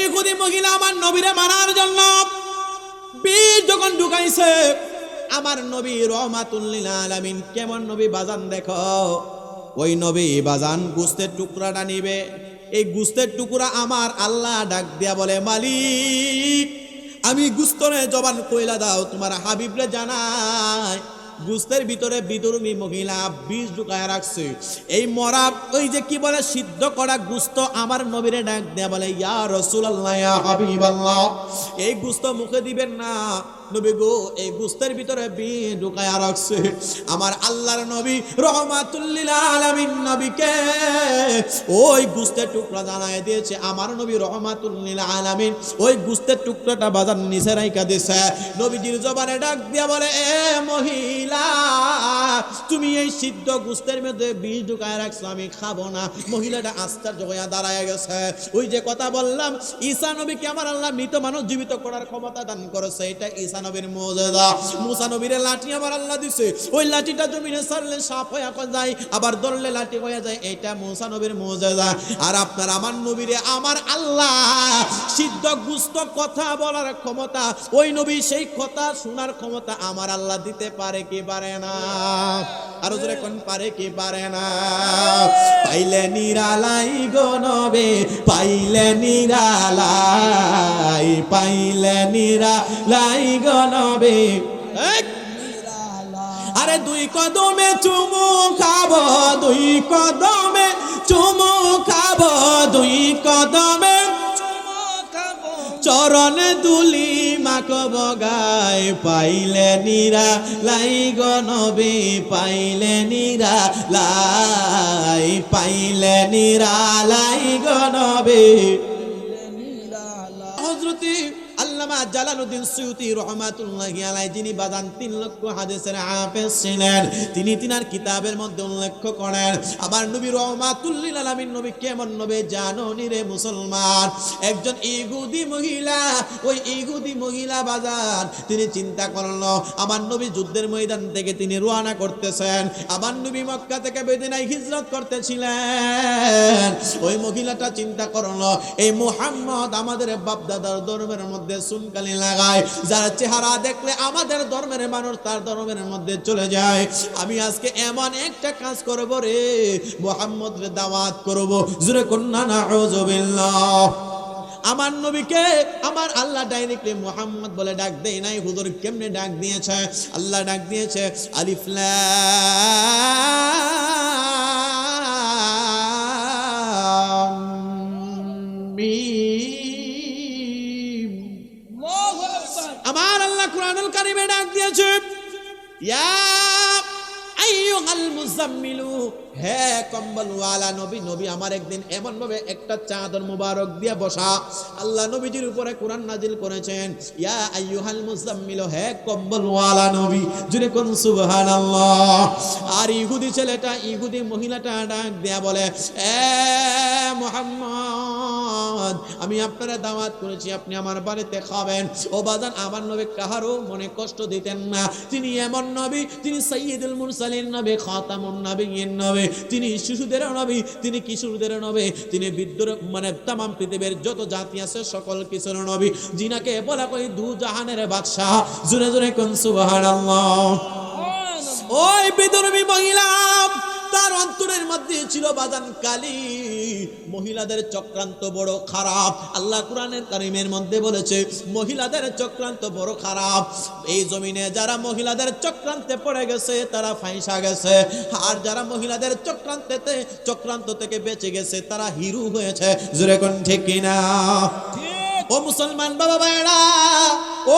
ইহুদি মহিলা আমার নবীরে মানার জন্য বীজ যখন ঢুকাইছে, আমার নবী রহমাতুল লিল আলামিন কেমন নবী বাজান দেখো, ওই নবী বাজান গোস্তের টুকরাটা নিবে, এই গোস্তের টুকরা আমার আল্লাহ ডাক দিয়া বলে, মালিক আমি গোস্তরে জবান কইলা দাও, তোমার হাবিবরে জানায় গোস্তের ভিতরে বিধর্মী মহিলা বীজ ঢুকায় রাখছে। এই মরা ওই যে কি বলে সিদ্ধ করা গোস্ত আমার নবীরে ডাক দেয়া বলে, ইয়া রাসূলুল্লাহ ইয়া হাবিবাল্লাহ, এই গোস্ত মুখে দিবেন না নবী গো, এই গোস্তের ভিতরে বীজ ঢুকায় রাখছে। আমার আল্লাহর নবী রহমাতুল লিল আলামিন নবীকে ওই গোস্তের টুকরা জানায় দিয়েছে। আমার নবী রহমাতুল লিল আলামিন ওই গোস্তের টুকরাটা বাজার নিচে রাইখা দিয়েছে। নবীজির জবানে ডাক দিয়া বলে, এ মহিলা তুমি এই সিদ্ধ গোস্তের মধ্যে বীজ ঢুকায় রাখছো, আমি খাবো না। মহিলাটা আশ্চর্য হয়ে দাঁড়ায় গেছে। ওই যে কথা বললাম, ঈসা নবীকে আমার আল্লাহ মৃত মানুষ জীবিত করার ক্ষমতা দান করেছে, এটা ঈসা নবীর মুজিজা। মুসা নবীর লাঠি আমার আল্লাহ দিছে, ওই লাঠিটা জমিনে ছাড়লে সাপ হয়ে যায়, আবার ধরলে লাঠি হয়ে যায়, এটা মুসা নবীর মুজিজা। আর আপনার আমার নবীরে আমার আল্লাহ সিদ্ধ গোস্ত কথা বলার ক্ষমতা, ওই নবী সেই কথা শোনার ক্ষমতা আমার আল্লাহ দিতে পারে কি পারে না? আর ওদের কোন পারে কি পারে না? পাইলে নিরালাই গো নবী, পাইলে নিরালাই, পাইলে নিরালাই গো নবী। আরে দুই কদমে চুমু খাবো, দুই কদমে চুমু খাবো, দুই কদমে চরণে দুলি মাখব গায়, পাইলে নিরালাই গো নবী, পাইলে নিরালাই, পাইলে নিরালাই গো নবী। হযরত আল্লামা জালালউদ্দিন সুয়ুতী রহমাতুল্লাহি আলাইহি, যিনি বাদান 3 লক্ষ হাদিসের হাফেজ ছিলেন, তিনি তিনার কিতাবের মধ্যে উল্লেখ করেন, আমার নবী রহমাতুল লিল আলামিন নবী কেমন নবী জানো নি রে মুসলমান? একজন ইহুদি মহিলা, ওই ইহুদি মহিলা বাজান তিনি চিন্তা করলো, আমার নবী যুদ্ধের ময়দান থেকে তিনি রওনা করতেছেন, আমার নবী মক্কা থেকে মদিনায় হিজরত করতেছিলেন। ওই মহিলাটা চিন্তা করলো, এই মুহাম্মদ আমাদের বাপ দাদার ধর্মের মধ্যে সুনকালি লাগায়, যার চেহারা দেখলে আমাদের ধর্মের মানুষ তার ধর্মের মধ্যে চলে যায়। আমি আজকে এমন একটা কাজ করব রে, মুহাম্মদের দাওয়াত করব। জোরে কন্না নাউযুবিল্লাহ। আমার নবীকে আমার আল্লাহ ডাইরেক্টলি মুহাম্মদ বলে ডাক দেয় নাই। হুজুর কেমনে ডাক দিয়েছে? আল্লাহ ডাক দিয়েছে আলিফ লাম মিম। আমার আল্লাহ কুরআনুল কারীমে ডাক দিয়েছে, ইয়া আইয়ুহাল মুজাম্মিলু, হে কম্বলওয়ালা নবী। নবী আমার একদিন এমন ভাবে একটা চাদর মুবারক দিয়ে বসা, আল্লাহ নবীজির উপরে কোরআন নাজিল করেছেন, ইয়া আইয়ুহাল মুজাম্মিলু, হে কম্বলওয়ালা নবী। জুরে কোন সুবহানাল্লাহ। আর ইহুদি ছেলেটা, ইহুদি মহিলাটা ডাক দেয়া বলে, এ মুহাম্মদ, আমি আপনারা দাওয়াত করেছি, আপনি আমার বাড়িতে খাবেন। ও বাজান, আমার নবী কাহারও মনে কষ্ট দিতেন না। তিনি এমন নবী, তিনি সাইয়্যিদুল মুরসালিন নবী, খাতামুন নবিয়্যিন নবী, তিনি শিশুদের নবী, তিনি কিশোরদের নবী, তিনি বৃদ্ধর মানে তাম পৃথিবীর যত জাতি আছে সকল কিছুর নবী, যিনাকে বলা হয় দু জাহানের বাদশাহ। জোরে জোরে কোন সুবহানাল্লাহ। ওই বিধর্মী মহিলা, তার অন্তরের মধ্যে ছিল বাজান কালি। মহিলাদের চক্রান্ত বড় খারাপ। আল্লাহ কোরআনের কারীমের মধ্যে বলেছে মহিলাদের চক্রান্ত বড় খারাপ। এই জমিনে যারা মহিলাদের চক্রান্তে পড়ে গেছে তারা ফাঁসা গেছে, আর যারা মহিলাদের চক্রান্ত থেকে বেঁচে গেছে তারা হিরো হয়েছে। জোরে কোন ঠিক কিনা? ও মুসলমান বাবা ভাইরা,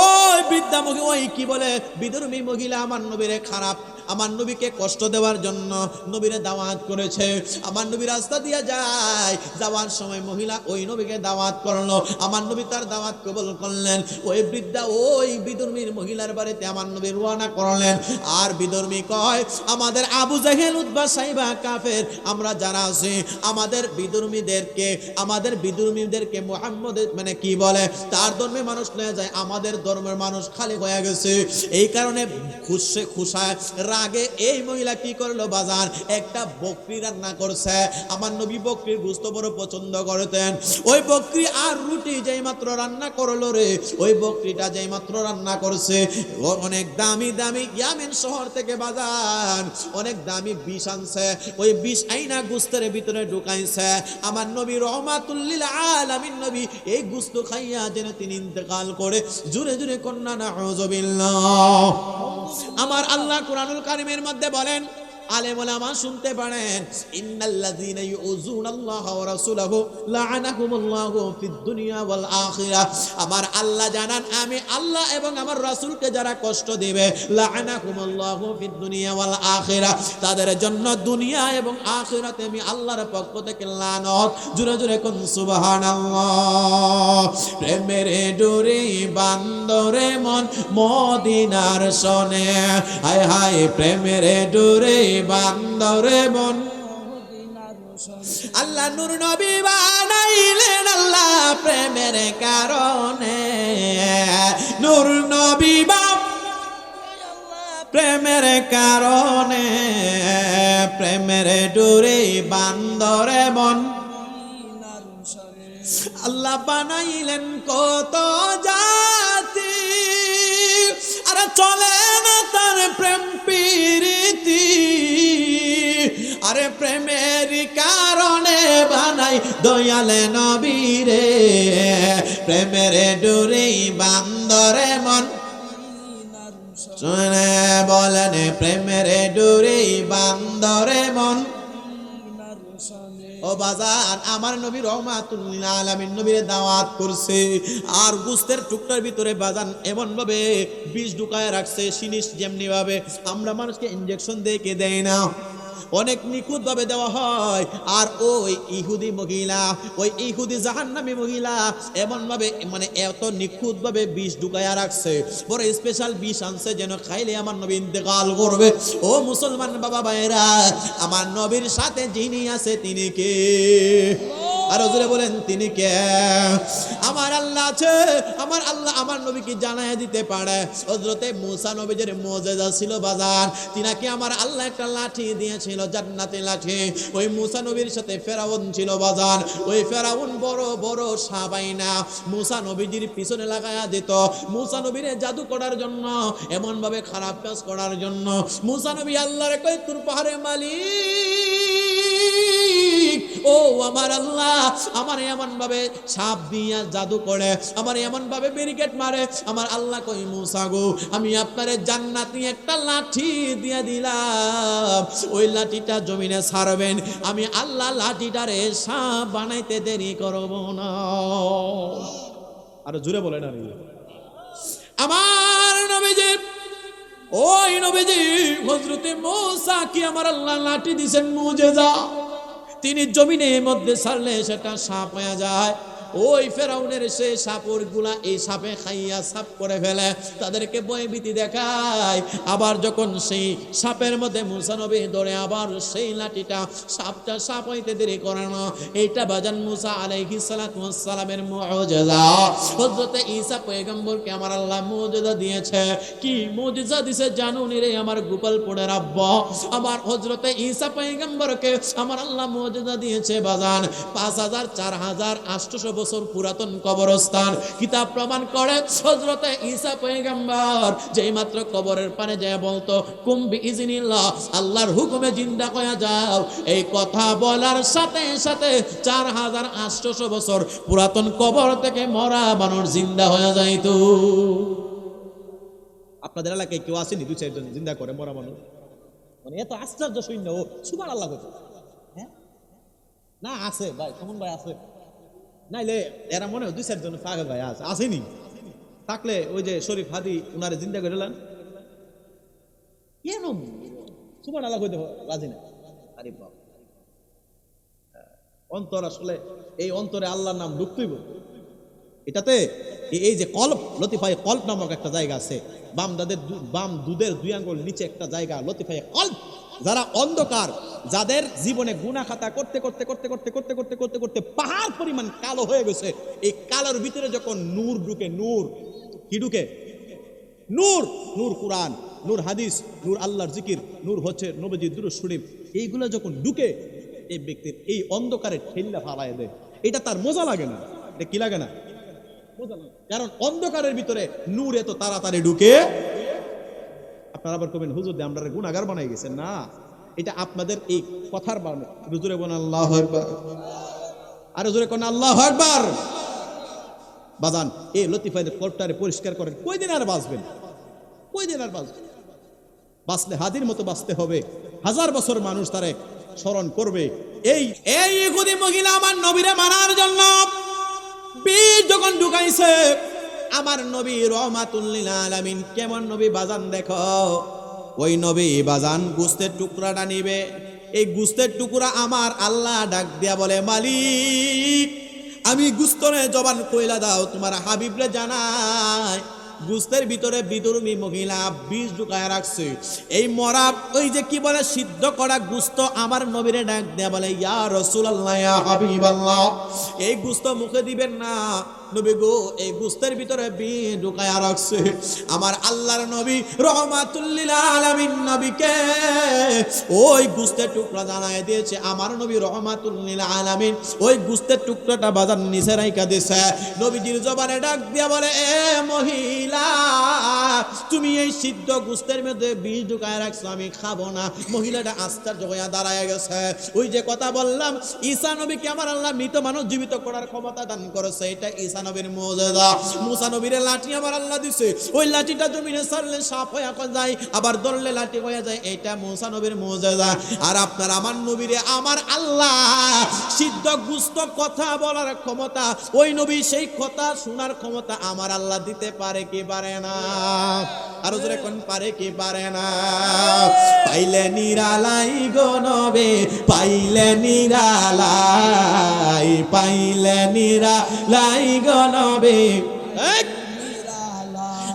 ওই বৃদ্ধা মহিলা, ওই কি বলে বিধর্মী মহিলা আমার নবীরে খারাপ, আমার নবীকে কষ্ট দেওয়ার জন্য নবীরে দাওয়াত করেছে। আমার নবী রাস্তা দিয়ে যায়, যাওয়ার সময় মহিলা ওই নবীকে দাওয়াত করলো, আমার নবী তার দাওয়াত কবুল করলেন। ওই বৃদ্ধা ওই বিধর্মীর মহিলার বাড়িতে আমার নবী রওনা করলেন। আর বিধর্মী কয়, আমাদের আবু জাহেল, উতবা, সাইবা, কাফের আমরা যারা আছি, আমাদের বিধর্মীদেরকে মুহাম্মদের মানে কি বলে তার ধর্মের মানুষ নিয়ে যায়, আমাদের ধর্মের মানুষ খালি হয়ে গেছে। এই কারণে খুশায় রাগে এই মহিলা কি করলো বাজান, একটা বকরি রান্না করছে। আমার নবী বকরির গোশত বড় পছন্দ করতেন। ওই বকরি আর রুটি যেই মাত্র রান্না করলো রে, ওই বকরিটা যেই মাত্র রান্না করছে, অনেক দামি দামি ইয়ামেন শহর থেকে বাজান অনেক দামি বিষ আনছে। ওই বিষ আইনা গোশতের ভিতরে ঢুকাইছে। আমার নবী রহমাতুল লিল আলামিন নবী এই গোশত খাইয়া যেন তিনি ইন্তেকাল করে। জোরে জোরে কন্যা নাউযুবিল্লাহ। আমার আল্লাহ কুরআনুল কারীমের মধ্যে বলেন, আলেম ওলামা শুনতে পারেন, ইন্নাল্লাযীনা ইউযুনাল্লাহ ওয়া রাসূলাহু লাআনাহুমুল্লাহু ফিদ দুনিয়া ওয়াল আখিরাহ। আমার আল্লাহ জানান, আমি আল্লাহ এবং আমার রাসূলকে যারা কষ্ট দিবে, লাআনাহুমুল্লাহু ফিদ দুনিয়া ওয়াল আখিরাহ, তাদের জন্য দুনিয়া এবং আখিরাতে আমি আল্লাহর পক্ষ থেকে লানত। জোরে জোরে কোন সুবহানাল্লাহ। প্রেমের ডোরে বান্দরে মন মদিনার শোনে, হায় হায় প্রেমের ডোরে বান্দরে মন। আল্লাহ নূর নবী বানাইলেন আল্লাহ প্রেমের কারণে, নূর নবী প্রেমের কারণে, প্রেমের ডোরে বান্দরে মন। আল্লাহ বানাইলেন কত জাতি, আরে চলে না তার প্রেম প্রীতি, আরে প্রেমের কারণে বানাই দয়ালে নবীরে, প্রেমের ডোরে বান্দরে মন। শুনে বলেন, প্রেমের ডোরে বান্দরে মন। ও বাজান, আমার নবী রহমাতুল লিল আলামিন নবীর দাওয়াত করছে, আর গোশতের টুকটার ভিতরে বাজান এমন ভাবে বিষ ঢুকায় রাখছে, সিনিস যেমনি ভাবে আমরা মানুষকে ইনজেকশন দিয়ে দেয় না, অনেক নিখুঁত ভাবে দেওয়া হয়। আর ওই ইহুদি মহিলা, ওই ইহুদি জাহান্নামী মহিলা এমন ভাবে, মানে এত নিখুঁত ভাবে বিষ ঢুকায়া রাখছে, বড় স্পেশাল বিষ আনছে যেন খাইলে আমার নবী ইন্তেকাল করবে। ও মুসলমান বাবা ভাইরা, আমার নবীর সাথে যিনি আছে তিনি কে? আর ওজরে বলেন তিনি কে? আমার আল্লাহ আছে। আমার আল্লাহ আমার নবীকে জানায় দিতে পারে। হযরতে মূসা নবীর মুজিজা ছিল বাজার, তিনাকে আমার আল্লাহ একটা লাঠি দিয়েছিল, জান্নাতি লাঠি। ওই মূসা নবীর সাথে ফেরাউন ছিল বাজার। ওই ফেরাউন বড় বড় সাবাইনা মূসা নবীজির পিছনে লাগায়া দিত, মূসা নবীরে জাদু করার জন্য, এমন ভাবে খারাপ কাজ করার জন্য। মূসা নবী আল্লাহরে কয়, তোর পাহাড়ে মালিক, ও আমার আল্লাহ, আমার এমন ভাবে সাপ দিয়া জাদু করে, আমার এমন ভাবে ব্যারিকেড মারে। আমার আল্লাহ কই, মূসা গো, আমি আপনারে জান্নাতি একটা লাঠি দিয়া দিলাম, ওই লাঠিটা জমিনে ছাড়বেন, আমি আল্লাহ লাঠিটারে সাপ বানাইতে দেরি করব না। আর জোরে বলেন আর আমার নবীজি, ওই নবীজি হযরতে মূসা কি আমার আল্লাহ লাঠি দিবেন মুজিজা, তিনি জমিনের মধ্যে ছাড়লে সেটা সাপ হয়ে যায়। ওই ফেরাউনের সেই সাপর গুলা এই সাপে খাইয়া সাপ করে ফেলে, তাদেরকে ভয়ভীতি দেখায়। আবার যখন সেই সাপের মধ্যে মূসা নবী ধরে, আবার সেই লাঠিটা সাপটা সাপ হইতে দেরি করে না। এইটা বাজান মূসা আলাইহিস সালাতু ওয়াস সালামের মুজিজা। হযরতে ঈসা পয়গম্বরকে আমার আল্লাহ মুজিজা দিয়েছে। কি মুজিজা দিয়েছে জানুনি রে আমার গোপালপুরের আব্বা? আমার হযরতে ঈসা পয়গম্বরকে আমার আল্লাহ মুজিজা দিয়েছে বাজান 5000 4800 বছর পুরাতন কবরস্থান। কিতাব প্রমাণ করে হযরতে ঈসা পয়গম্বর যেই মাত্র কবরের পানে যায় বলতো, কুম বিইজনিল্লাহ, আল্লাহর হুকুমে জিন্দা হয়ে যাও। এই কথা বলার সাথে সাথে 4800 বছর পুরাতন কবর থেকে মরা মানুষ জিন্দা হয়ে যাইতো। আপনাদের এলাকায় কেউ আসেনি 2-4 জন জিন্দা করে মরা মানুষ? মানে এত আশ্চর্য শূন্য ও সুবহানাল্লাহ কত, হ্যাঁ না আছে ভাই, কেমন ভাই আছে? নাইলে এরা মনে হয় 2-4 জন পাগল ভাই আছে, আসেনি? থাকলে ওই যে শরীফ হাদি উনারে জিন্দা করে দিলেন, কেন সুবহানাল্লাহ কইতে রাজি না? আরে বাবা, অন্তর আসলে এই অন্তরে আল্লাহর নাম ঢুকতেইব। এটাতে এই যে কল্প, লতিফায়ে কল্প নামক একটা জায়গা আছে, বাম দুধের 2 আঙ্গুল নিচে একটা জায়গা লতিফায়ে কল্প। যারা অন্ধকার, যাদের জীবনে গুনাহ খাতা করতে করতে করতে করতে করতে করতে করতে করতে পাহাড় পরিমাণ কালো হয়ে গেছে, এই কালোর ভিতরে যখন নূর ঢুকে, নূর কি ঢুকে? নূর, নূর কোরআন। নূর হাদিস, নূর আল্লাহর জিকির, নূর হচ্ছে নবীজির দুরূদ শরীফ, এইগুলো যখন ঢুকে এই ব্যক্তির এই অন্ধকারে ঠেল্লা ফালায় দেয়, এটা তার মজা লাগে না। এটা কি লাগে না? মজা লাগে। কারণ অন্ধকারের ভিতরে নূর এত তাড়াতাড়ি ঢুকে। আপনারা আবার কবেন হুজুর দে আমরা গুনাহগার বানাই গেছেন। না, এটা আপনাদের এই কথার বানানো। হুজুরে বলেন আল্লাহু আকবার, আর হুজুরে কোন আল্লাহু আকবার। বাজান এই লতিফাদের কোর্টটারে পরিষ্কার করেন। কয়দিন আর বাঁচবেন? কয়দিন আর বাঁচবেন? বাঁচলে হাদির মতো বাঁচতে হবে। 1000 বছর মানুষ তারে স্মরণ করবে। এই এই ইহুদি মহিলা আমার নবীরে মানার জন্য বীজ যখন ঢুকাইছে, আমার নবী রহমাতুল লিল আলামিন কেমন নবী বাজান দেখো। ওই নবী বাজান গোস্তের টুকরাটা নিবে, এই গোস্তের টুকরা আমার আল্লাহ ডাক দিয়া বলে, মালিক আমি গোস্তরে জবান কইলা দাও, তোমার হাবিবরে জানায় গোস্তের ভিতরে বিধর্মী মহিলা বীজ ঢুকায় রাখছে। এই মরা ওই যে কি বলে সিদ্ধ করা গোস্ত আমার নবীরে ডাক দেয়া বলে, ইয়া রাসূলুল্লাহ ইয়া হাবিবাল্লাহ, এই গোস্ত মুখে দিবেন না নবী গো, এই গোস্তের ভিতরে বীজ ঢুকায় রাখছে। আমার আল্লাহর নবী রহমাতুল লিল আলামিন নবীকে ওই গোস্তের টুকরা জানায় দিয়েছে। আমার নবী রহমাতুল লিল আলামিন ওই গোস্তের টুকরাটা বাজার নিচে রাইখা দিয়েছে। নবীজির জবানে ডাক দিয়া বলে, এ মহিলা তুমি এই সিদ্ধ গোস্তের মধ্যে বীজ ঢুকায় রাখছো, আমি খাবো না। মহিলাটা আশ্চর্য হইয়া দাঁড়ায় গেছে। ওই যে কথা বললাম, ঈসা নবীকে আমার আল্লাহ মৃত মানুষ জীবিত করার ক্ষমতা দান করেছে, এটা ঈসা নবীর মুজিজা। মুসা নবীর লাঠি আমার আল্লাহ দিছে, ওই লাঠিটা জমিনে ছাড়লে সাপ হয়ে যায়, আবার ধরলে লাঠি হয়ে যায়, এটা মুসা নবীর মুজিজা। আর আপনার আমার নবীরে আমার আল্লাহ সিদ্ধ গোস্ত কথা বলার ক্ষমতা, ওই নবী সেই কথা শোনার ক্ষমতা আমার আল্লাহ দিতে পারে কি পারে না? আর ওদের কোন পারে কি পারে না? পাইলে নিরালাই গো নবে, পাইলে নিরালাই, পাইলে নিরালাই গো নবে।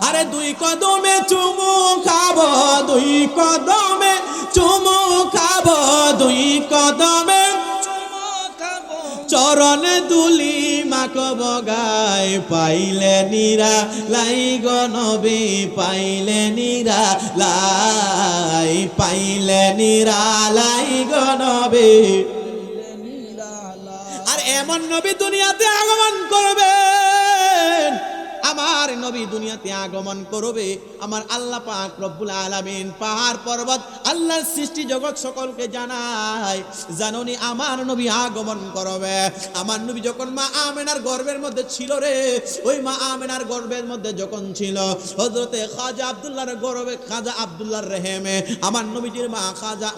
আরে দুই কদমে চুমু খাবো, দুই কদমে চুমু খাবো, দুই কদমে চরণে দুলি মাখব গায়, পাইলে নিরালাই গো নবী, পাইলে নিরালাই, পাইলে নিরালাই গো নবী। আর এমন নবী দুনিয়াতে আগমন করবেন, আমার নবী দুনিয়াতে আগমন করবে, আমার আল্লাহ পাক রব্বুল আলামিন পাহাড় পর্বত আল্লাহর সৃষ্টি জগৎ সকলকে জানায়, জানোনি আমার নবী আগমন করবে। আমার নবী যখন মা আমেনার গর্ভের মধ্যে ছিল রে, ওই মা আমেনার গর্ভের মধ্যে যখন ছিল, হযরতে খাজা আব্দুল্লাহর গর্ভে, খাজা আব্দুল্লাহর রেহেমে আমার নবীজির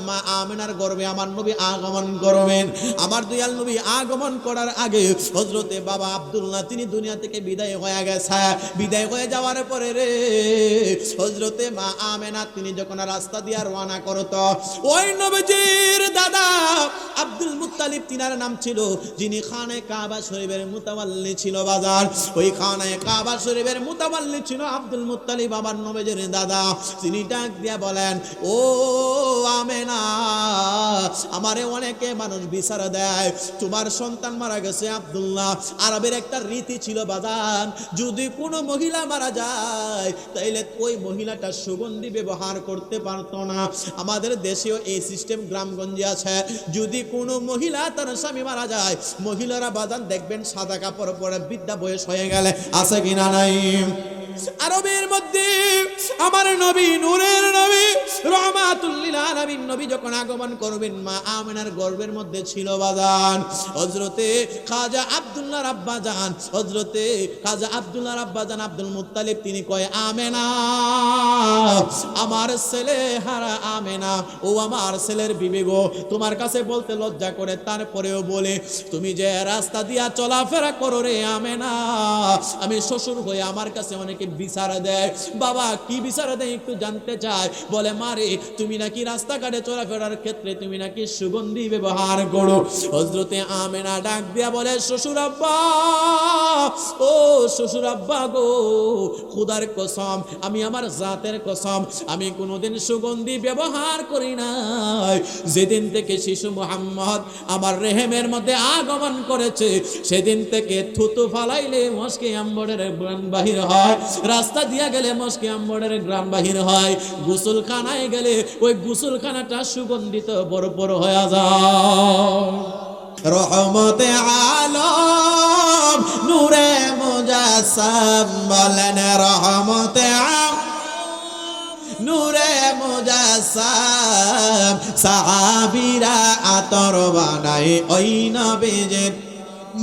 মা আমেনার গর্ভে আমার নবী আগমন করবেন। আমার দয়াল নবী আগমন করার আগে হযরতে বাবা আব্দুল্লাহ তিনি দুনিয়া থেকে বিদায় হয়ে গেছে। বিদায় হয়ে যাওয়ার পরে রে হযরতে মা আমেনা তিনি যখন রাস্তা দিয়ে রওনা করত, ওই নবীজির দাদা আব্দুল মুত্তালিব তিনার নাম ছিল, যিনি খানে কাবা শরীফের মুতাওয়াল্লি ছিল বাজার, ওই খানে কাবা শরীফের মুতাওয়াল্লি ছিল আব্দুল মুত্তালিব আমার নবীজির দাদা। তিনি ডাক দিয়া বলেন, ও আমেনা, আমারে অনেকে মানুষ বিচার দেয়, তোমার সন্তান মারা গেছে আব্দুল্লাহ। আরবের একটা রীতি ছিল বাজান, যদি কোনো মহিলা মারা যায় তাইলে ওই মহিলাটা সুগন্ধি ব্যবহার করতে পারতো না। আমাদের দেশেও এই সিস্টেম গ্রামগঞ্জে আছে, যদি কোনো মহিলা তার স্বামী মারা যায়, মহিলারা বাজান দেখবেন সাদা কাপড় পরে, বৃদ্ধা বয়স হয়ে গেলে, আছে কিনা নাই? আরবের মধ্যে আমার নবী নূরের নবী রহমাতুল লিল আলামিন নবী যখন আগমন করবেন, মা আমেনার গর্ভের মধ্যে ছিল বাজান হযরতে খাজা আব্দুল্লাহর আব্বাজান, হযরতে খাজা আব্দুল্লাহর আব্বাজান আব্দুল মুত্তালিব। তিনি কয়, আমেনা আমার ছেলে হারা আমেনা, ও আমার ছেলের বিবি গো, তোমার কাছে বলতে লজ্জা করে, তারপরেও বলে, তুমি যে রাস্তা দিয়া চলাফেরা করো রে আমেনা, আমি শ্বশুর হয়ে আমার কাছে অনেকে বিচার দেয়। বাবা কি বিচার দেয় একটু জানতে চায়। বলে, মারে তুমি নাকি রাস্তাঘাটে চলাফেরার ক্ষেত্রে তুমি নাকি সুগন্ধি ব্যবহার করো। হযরতে আমেনা ডাক দিয়া বলে, শ্বশুর আব্বা, ও শ্বশুর আব্বা গো, খুদার কসম, আমি আমার জাতের কসম, আমি কোনোদিন সুগন্ধি ব্যবহার করি নাই। যেদিন থেকে শিশু মুহাম্মদ আমার রেহেমের মধ্যে আগমন করেছে, সেদিন থেকে থুতু ফালাইলে মস্কে আম্বরের গ্রাম বাহির হয়, রাস্তা দিয়া গেলে মস্কে আম্বরের গ্রাম বাহির হয়, গোসলখানায় গেলে ওই গোসলখানাটা সুগন্ধিত ভরপুর হয়ে যায়। রহমতে আলম নূরে মুজাসসাম বলেন, রহমতে আলম নূরে মুজাসসাম, সাহাবীরা আতর বানায় ওই নবীজির,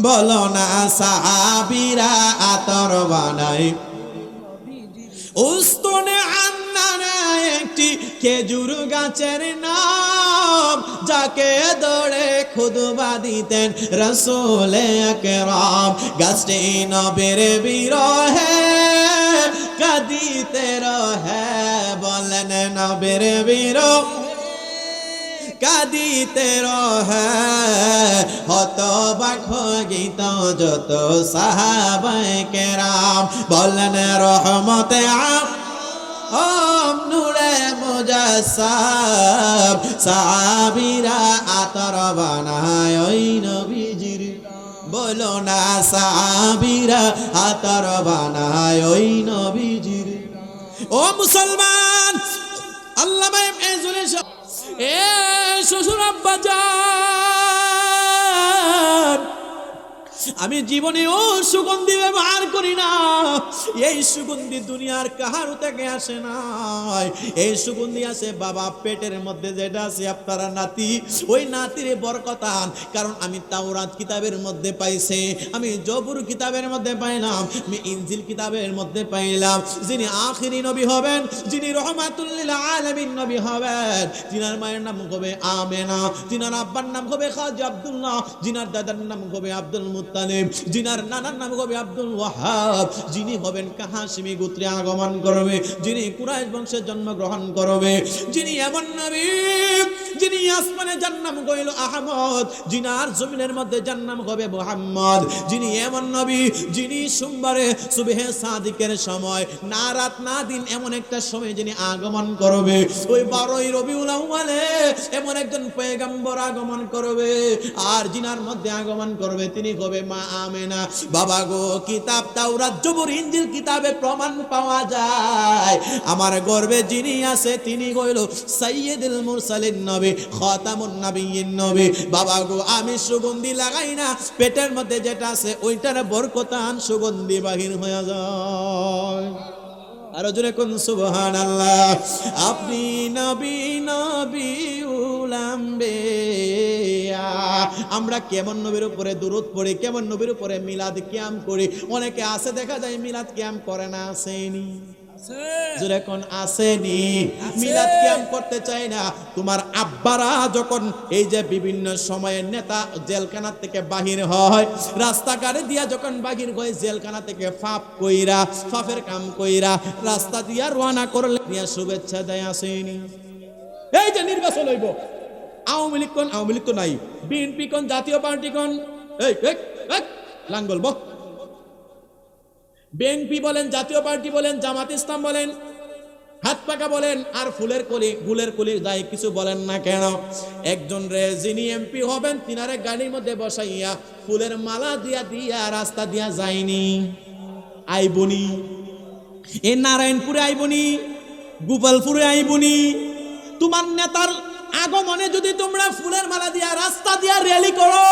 বলো না সাহাবীরা আতর বানায়। উস্তনে আন্নানে একটি খেজুর গাছের নাম, যাকে ধরে খুতবা দিতেন রাসূল আকরাম। গাছটি নবীর বিরহে কাঁদিতে রহে, বলেন নবীর বিরহে কাঁদিতে রহে। হতবাক গীত যত সাহাবায়ে কেরাম, বলেন রহমতে আম নূরে মুজাসসাম, সাহাবীরা আতর বানায় ওই নবীজির, বলো না সাহাবীরা আতর বানায় ওই নবীজির। ও মুসলমান, আল্লামা ইবনে জুলাইশা, এ শ্বশুর আব্বা জান, আমি জীবনে ও সুগন্ধি ব্যবহার করি না। এই সুগন্ধি দুনিয়ার কাহার থেকে আসে না, এই সুগন্ধি আসে বাবা পেটের মধ্যে যেটা আছে আপনারা নাতি, ওই নাতির বরকতান। কারণ আমি তাওরাত কিতাবের মধ্যে পাইছি, আমি জবুর কিতাবের মধ্যে পাইলাম, আমি ইনজিল কিতাবের মধ্যে পাইলাম, যিনি আখিরি নবী হবেন, যিনি রহমাতুল লিল আলামিন নবী হবেন, যিনার মায়ের নাম হবে আমেনা, যিনার আব্বার নাম হবে খাজা আব্দুল্লাহ, যিনার দাদার নাম হবে আব্দুল মুত্তালিব, যিনার নানার নাম হবে আব্দুল ওয়াহাব, যিনি হবেন হাশিমি গোত্রে আগমন করবে, যিনি কুরাইশ বংশে জন্মগ্রহণ করবে, যিনি এমন নবী যিনি আসমানে যার নাম হইল আহমদ, যিনার জমিনের মধ্যে যার নাম হবে মুহাম্মদ, যিনি এমন নবী যিনি সোমবারে সুবহে সাদিকের সময় না রাত না দিন এমন একটা সময় যিনি আগমন করবে, ওই 12ই রবিউল আউয়ালে এমন একজন পয়গম্বর আগমন করবে, আর যিনার মধ্যে আগমন করবে তিনি হবে মা আমেনা। বাবা গো, কিতাব তাওরাত জবুর ইনজিল কিতাবে প্রমাণ পাওয়া যায় আমার গর্বে যিনি আছে তিনি হইল সাইয়্যিদুল মুরসালিন নবী, খাতামুন নবিয়্যিন নবী। বাবা গো, আমি সুগন্ধি লাগাই না, পেটের মধ্যে যেটা আছে ওইটার বরকতান সুগন্ধি বাহির হয়ে যায়। আরো জোরে কোন সুবহানাল্লাহ। আপনি নবী নবী উলাম্বিয়া, আমরা কেমন নবীর উপরে দুরূদ পড়ি, কেমন নবীর উপরে মিলাদ কিয়াম করি। অনেকে আছে দেখা যায় মিলাদ কিয়াম করে না, আসেনি জোরে কোন আসেনি, মিলাদ কিয়াম করতে চায় না। তোমার আব্বারা যখন এই যে বিভিন্ন সময়ে নেতা জেলখানা থেকে বাহির হয়, রাস্তাঘাটে দিয়া যখন বাহির হয় জেলখানা থেকে ফাপ কইরা, ফাপের কাম কইরা রাস্তা দিয়া রওনা করলে দিয়া শুভেচ্ছা দেয়, আসেনি। এই যে নির্বাচন হইব, আওয়ামী লীগ কোন, আওয়ামী লীগ তো নাই, বিএনপি কোন, জাতীয় পার্টি কোন, এই লাঙ্গল বক, বিএনপি বলেন, জাতীয় পার্টি বলেন, জামাত ইসলাম বলেন, হাত পাকা বলেন, আর ফুলের কলি গুলের কলি যাই কিছু বলেন না কেন, একজন রে যিনি এমপি হবেন তিনারে গাড়ির মধ্যে বসাইয়া ফুলের মালা দিয়া দিয়া রাস্তা দিয়া যায়নি, আইবনি, এ নারায়ণপুরে আইবনি, গোপালপুরে আইবনি। তোমার নেতার আগমনে যদি তোমরা ফুলের মালা দিয়া রাস্তা দিয়া র্যালি করো,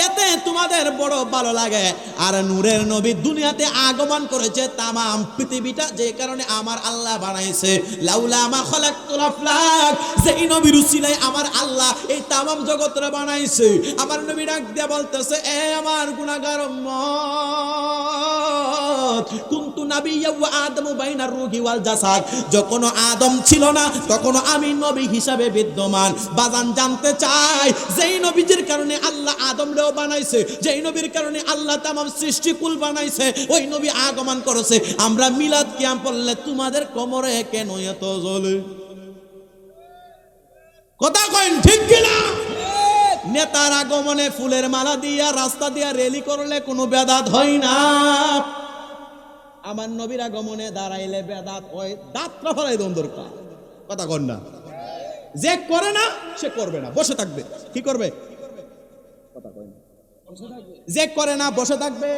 এতে তোমাদের বড় ভালো লাগে। আর নূরের নবী দুনিয়াতে আগমন করেছে, তামাম পৃথিবীটা যে কারণে আমার আল্লাহ বানাইছে, লাউলা মা খালাকতুল আফলাক, যেই নবীর উসিলায় আমার আল্লাহ এই তামাম জগৎরে বানাইছে। আমার নবী ডাক দিয়ে বলতেছে, এ আমার গুনাহগার উম্মত, কুনতু নাবিয়্যা ওয়া আদমু বাইনার রূহি ওয়াল জাসাদ, যখন আদম ছিল না তখন আমি নবী হিসাবে বিদ্যমান। বাজান জানতে চাই, যেই নবীজির কারণে আল্লাহ আদম বানাইছে, যেই নবীর কারণে আল্লাহ তামাম সৃষ্টিকুল বানাইছে, ওই নবী আগমন করেছে। আমরা মিলাদ কিয়াম পড়লে তোমাদের কোমরে কেন এত জ্বলে? কথা কইন ঠিক কিনা? নেতার আগমনে ফুলের মালা দিয়া রাস্তা দিয়া রেলি করলে কোনো বেদাত হয় না। আমার নবীর আগমনে দাঁড়াইলে বেদাত হয়, দাঁতটা ফলাই দম দরকার। কথা কর না, যে করে না সে করবে না, বসে থাকবে। কি করবে? কথা কয় না। যে করে না বসে থাকবে,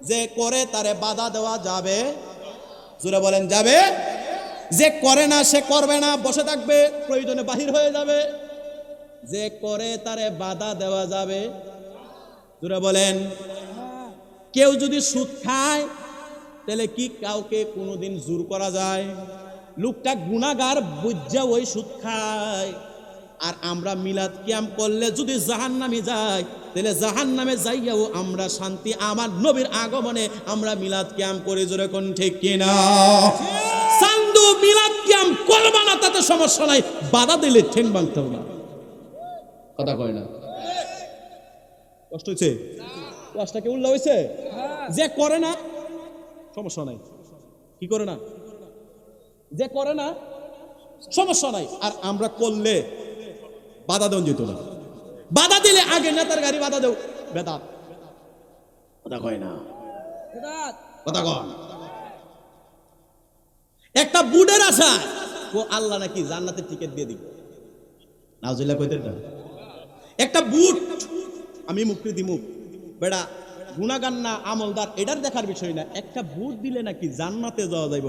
যে করে তারে বাধা দেওয়া যাবে। জোরে বলেন যাবে। যে করে না সে করবে না, বসে থাকবে, প্রয়োজনে বাহির হয়ে যাবে। যে করে তারে বাধা দেওয়া যাবে। জোরে বলেন। কেউ যদি সুদ খায় তাহলে কি কাউকে কোনোদিন জোর করা যায়? লোকটা গুনাহগার বুঝা ওই সুদ খায়। আর আমরা মিলাদ কিয়াম করলে যদি জাহান্নামে যায় তাহলে জাহান্নামে যাইয়াও আমরা শান্তি। আমার নবীর আগমনে আমরা মিলাদ কিয়াম করে, জোরে কোন ঠিক কিনা? চান্দু মিলাদ কিয়াম করবা না তাতে সমস্যা নাই, বাধা দিলে ঠেং ভাঙতে হবে না। কথা কয় না। কষ্ট হয়েছে? কষ্টটা কি উল্লা হয়েছে? যে করে না সমস্যা নাই। কি করে না? যে করে না সমস্যা নাই। আর আমরা করলে বাধা দেওয়া যেত না। বাধা দিলে আগে নেতার গাড়ি বাধা দেও, বেদাত। কথা কয় না। কথা কয়। একটা বুডের আশা ও আল্লাহ নাকি জান্নাতের টিকিট দিয়ে দিবে। নাউজুবিল্লাহ কইতে না। একটা বুট আমি মুক্তি দিমু, বেটা গুনাহগার না আমলদার এটার দেখার বিষয় না। একটা বুট দিলে নাকি জান্নাতে যাওয়া যাইব।